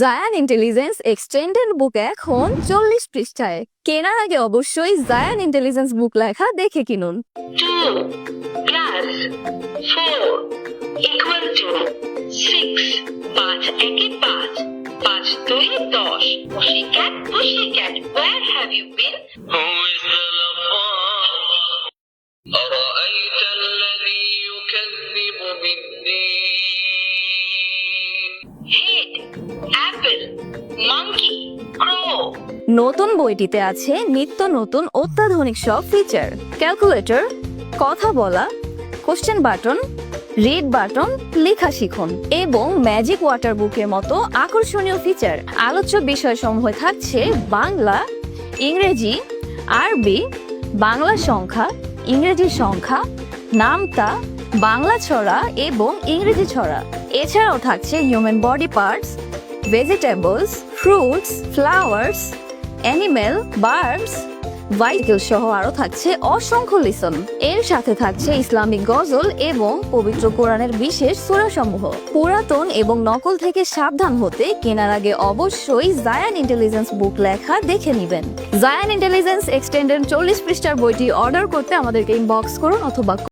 Zayan intelligence extended বুক এখন 40 পৃষ্ঠায়। কেনার আগে অবশ্যই জায়ান ইন্টেলিজেন্স বুক লেখা দেখে কিনুন। 2 plus 4 equal to 6 5 একে 5 5 2 10 pussycat where have you been who is the lover أرأيت الذي يكذب بالدين head apple monkey crow নতুন বইটিতে আছে নিত্য নতুন অত্যাধুনিক সব ফিচার, ক্যালকুলেটর, কথা বলা, কোশ্চেন বাটন, রিড বাটন, লেখা শিখুন এবং ম্যাজিক ওয়াটার বুকের মতো আকর্ষণীয় ফিচার। আলোচ্য বিষয়সমূহ থাকছে বাংলা, ইংরেজি, আরবি, বাংলা সংখ্যা, ইংরেজি সংখ্যা, নামতা, বাংলা ছড়া এবং ইংরেজি ছড়া। এছাড়াও থাকছে human body parts, vegetables, fruits, flowers, animal, birds, vehicle সহ আরো থাকছে অসংখ্য লিসন। এর সাথে থাকছে ইসলামিক গজল এবং পবিত্র কোরআনের বিশেষ সূরাসমূহ। পুরাতন এবং নকল থেকে সাবধান হতে কেনার আগে অবশ্যই জায়ান ইন্টেলিজেন্স বুক লেখা দেখে নেবেন। জায়ান ইন্টেলিজেন্স এক্সটেন্ডেড 40 পৃষ্ঠার বইটি অর্ডার করতে আমাদেরকে ইনবক্স করুন অথবা